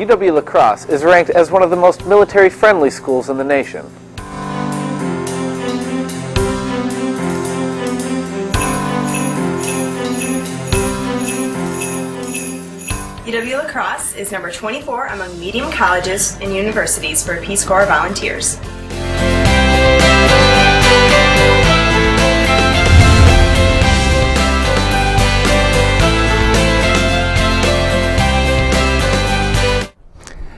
UW-La Crosse is ranked as one of the most military-friendly schools in the nation. UW-La Crosse is number 24 among medium colleges and universities for Peace Corps volunteers.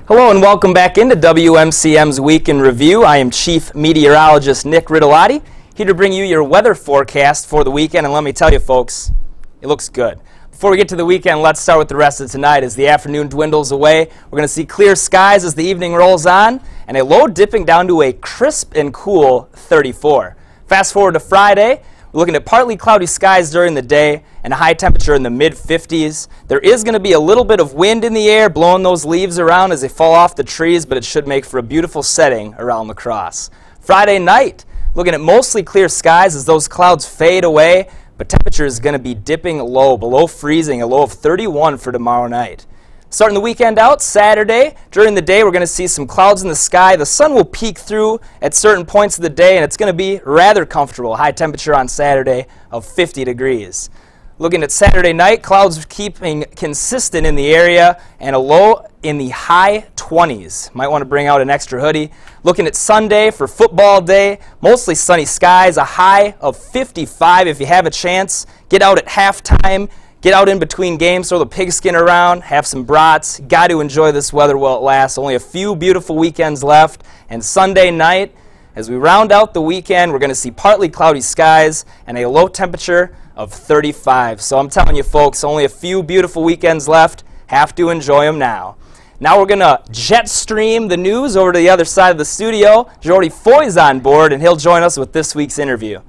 Hello and welcome back into WMCM's Week in Review. I am Chief Meteorologist Nick Riddolotti, here to bring you your weather forecast for the weekend. And let me tell you folks, it looks good. Before we get to the weekend, let's start with the rest of tonight. As the afternoon dwindles away, we're going to see clear skies as the evening rolls on, and a low dipping down to a crisp and cool 34. Fast forward to Friday, we're looking at partly cloudy skies during the day and a high temperature in the mid-50s. There is going to be a little bit of wind in the air blowing those leaves around as they fall off the trees, but it should make for a beautiful setting around La Crosse. Friday night, looking at mostly clear skies as those clouds fade away, but temperature is going to be dipping low, below freezing, a low of 31 for tomorrow night. Starting the weekend out, Saturday, during the day we're going to see some clouds in the sky. The sun will peek through at certain points of the day, and it's going to be rather comfortable. High temperature on Saturday of 50 degrees. Looking at Saturday night, clouds keeping consistent in the area and a low in the high 20s. Might want to bring out an extra hoodie. Looking at Sunday for football day, mostly sunny skies, a high of 55 if you have a chance. Get out at halftime. Get out in between games, throw the pigskin around, have some brats. Got to enjoy this weather while it lasts. Only a few beautiful weekends left. And Sunday night, as we round out the weekend, we're going to see partly cloudy skies and a low temperature of 35. So I'm telling you folks, only a few beautiful weekends left. Have to enjoy them now. Now we're going to jet stream the news over to the other side of the studio. Jordy Foy's on board, and he'll join us with this week's interview.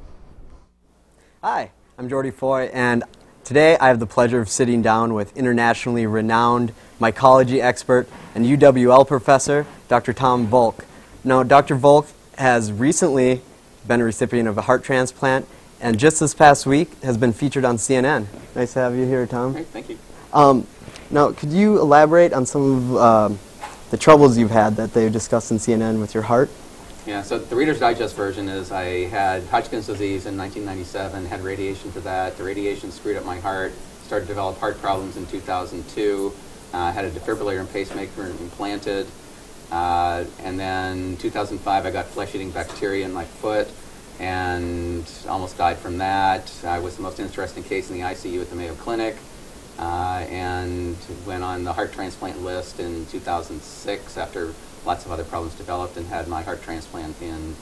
Hi, I'm Jordy Foy, and today I have the pleasure of sitting down with internationally renowned mycology expert and UWL professor, Dr. Tom Volk. Now, Dr. Volk has recently been a recipient of a heart transplant, and just this past week has been featured on CNN. Nice to have you here, Tom. Great, thank you. Now, could you elaborate on some of the troubles you've had that they've discussed in CNN with your heart? Yeah, so the Reader's Digest version is I had Hodgkin's disease in 1997, had radiation for that. The radiation screwed up my heart, started to develop heart problems in 2002, had a defibrillator and pacemaker implanted, and then 2005 I got flesh-eating bacteria in my foot and almost died from that. I was the most interesting case in the ICU at the Mayo Clinic, and went on the heart transplant list in 2006 after lots of other problems developed, and had my heart transplant in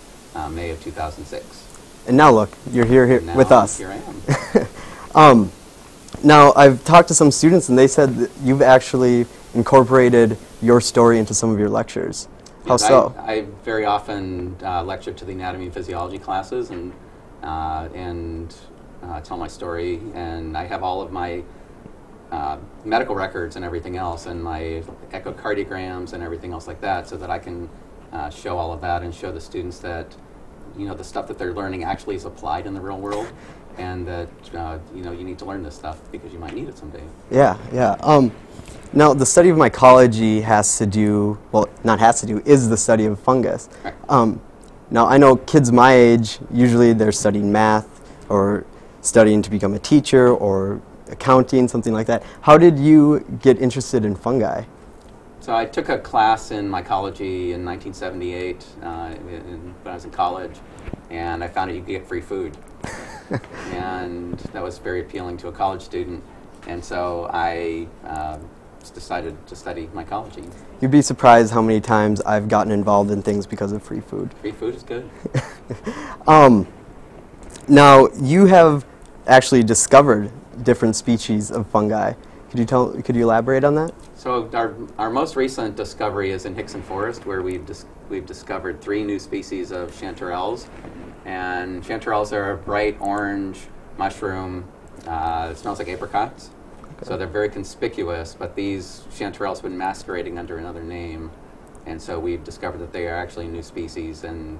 May of 2006. And now look, you're here with us. Here I am. Now, I've talked to some students, and they said that you've actually incorporated your story into some of your lectures. How Yes, so? I very often lecture to the anatomy and physiology classes and tell my story, and I have all of my medical records and everything else, and my echocardiograms and everything else like that, so that I can show all of that and show the students that the stuff that they're learning actually is applied in the real world, and that you need to learn this stuff because you might need it someday. Yeah, yeah. Now, the study of mycology has to do, well, not has to do, is the study of fungus. Right. Now, I know kids my age, usually they're studying math or studying to become a teacher or accounting, something like that. How did you get interested in fungi? So I took a class in mycology in 1978 when I was in college, and I found out you could get free food. And that was very appealing to a college student, and so I decided to study mycology. You'd be surprised how many times I've gotten involved in things because of free food. Free food is good. Now, you have actually discovered different species of fungi. Could you elaborate on that? So our most recent discovery is in Hickson Forest, where we've discovered 3 new species of chanterelles. And chanterelles are a bright orange mushroom. It smells like apricots. Okay. So they're very conspicuous, but these chanterelles have been masquerading under another name. And so we've discovered that they are actually a new species, and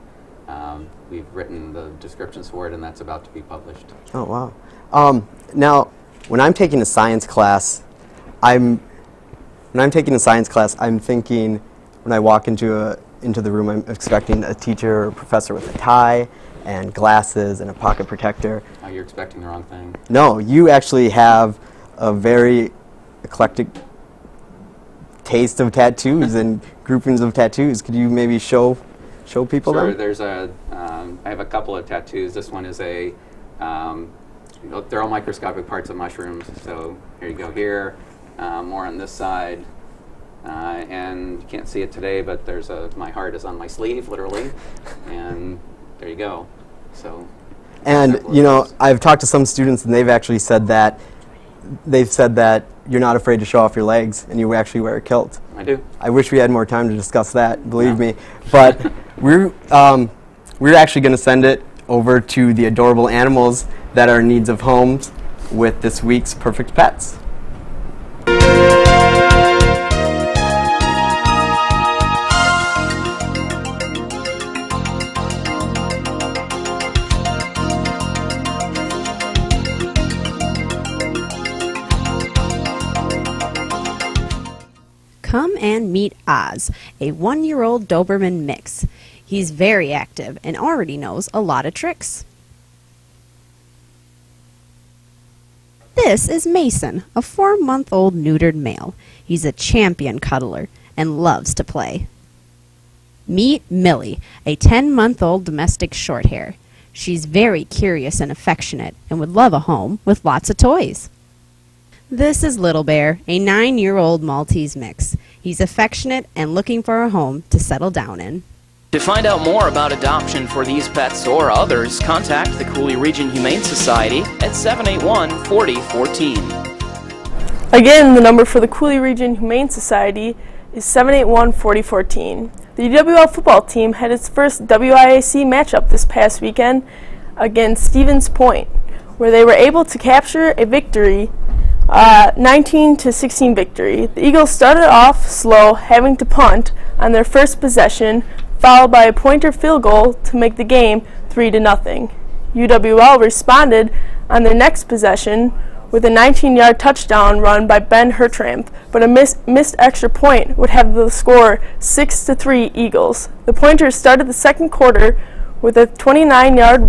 we've written the descriptions for it, and that's about to be published. Oh, wow. Now, when I'm taking a science class, I'm when I'm taking a science class, I'm thinking when I walk into the room, I'm expecting a teacher or professor with a tie and glasses and a pocket protector. Oh, you're expecting the wrong thing. No, you actually have a very eclectic taste of tattoos and groupings of tattoos. Could you maybe show people Sure. them? There's I have a couple of tattoos. This one is they're all microscopic parts of mushrooms. So here you go here, more on this side. And you can't see it today, but my heart is on my sleeve, literally. And there you go. So. And, you know, I've talked to some students and they've actually said that you're not afraid to show off your legs and you actually wear a kilt. I do. I wish we had more time to discuss that, believe me. But we're actually going to send it over to the adorable animals that are in need of homes with this week's Perfect Pets. Come and meet Oz, a 1-year-old Doberman mix. He's very active and already knows a lot of tricks. This is Mason, a 4-month-old neutered male. He's a champion cuddler and loves to play. Meet Millie, a 10-month-old domestic shorthair. She's very curious and affectionate and would love a home with lots of toys. This is Little Bear, a 9-year-old Maltese mix. He's affectionate and looking for a home to settle down in. To find out more about adoption for these pets or others, contact the Cooley Region Humane Society at 781-4014. Again, the number for the Cooley Region Humane Society is 781-4014. The UWL football team had its first WIAC matchup this past weekend against Stevens Point, where they were able to capture a victory, 19-16 victory. The Eagles started off slow, having to punt on their first possession, followed by a pointer field goal to make the game 3-0. UWL responded on their next possession with a 19-yard touchdown run by Ben Hertramp, but a missed extra point would have the score 6-3 Eagles. The Pointers started the second quarter with a 29-yard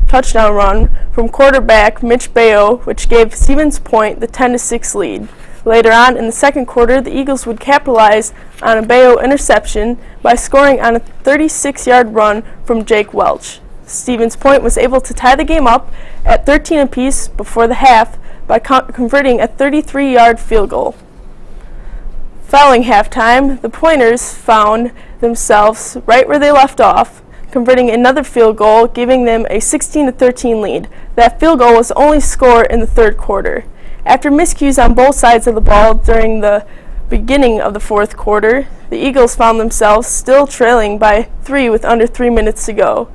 touchdown run from quarterback Mitch Bayo, which gave Stevens Point the 10-6 lead. Later on in the second quarter, the Eagles would capitalize on a Bayo interception by scoring on a 36-yard run from Jake Welch. Stevens Point was able to tie the game up at 13 apiece before the half by converting a 33-yard field goal. Following halftime, the Pointers found themselves right where they left off, converting another field goal, giving them a 16-13 lead. That field goal was only scored in the third quarter. After miscues on both sides of the ball during the beginning of the fourth quarter, the Eagles found themselves still trailing by 3 with under 3 minutes to go.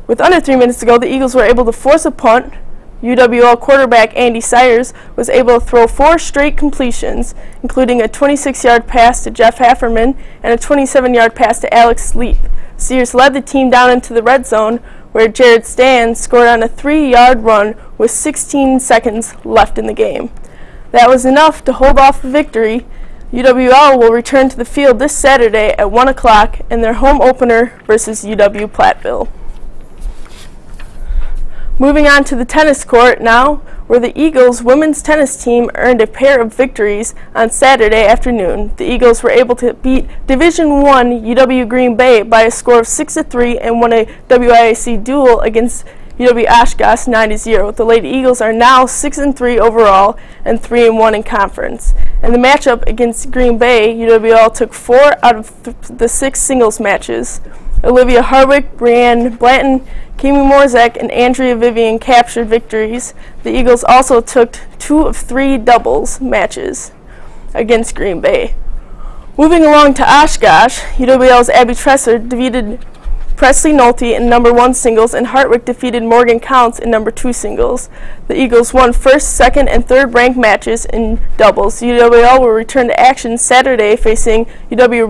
With under 3 minutes to go, the Eagles were able to force a punt. UWL quarterback Andy Sayers was able to throw 4 straight completions, including a 26-yard pass to Jeff Hafferman and a 27-yard pass to Alex Sleep. Sears led the team down into the red zone, where Jared Stan scored on a 3-yard run with 16 seconds left in the game. That was enough to hold off the victory. UWL will return to the field this Saturday at 1 o'clock in their home opener versus UW Platteville. Moving on to the tennis court now, where the Eagles women's tennis team earned a pair of victories on Saturday afternoon. The Eagles were able to beat Division I UW Green Bay by a score of 6-3 and won a WIAC duel against UW Oshkosh 9-0. The Lady Eagles are now 6-3 overall and 3-1 in conference. In the matchup against Green Bay, UWL took 4 out of the 6 singles matches. Olivia Harwick, Brianne Blanton, Kimi Morzak, and Andrea Vivian captured victories. The Eagles also took 2 of 3 doubles matches against Green Bay. Moving along to Oshkosh, UWL's Abby Tresser defeated Presley Nolte in number 1 singles, and Hartwick defeated Morgan Counts in number 2 singles. The Eagles won first, second, and third ranked matches in doubles. UWL will return to action Saturday facing UW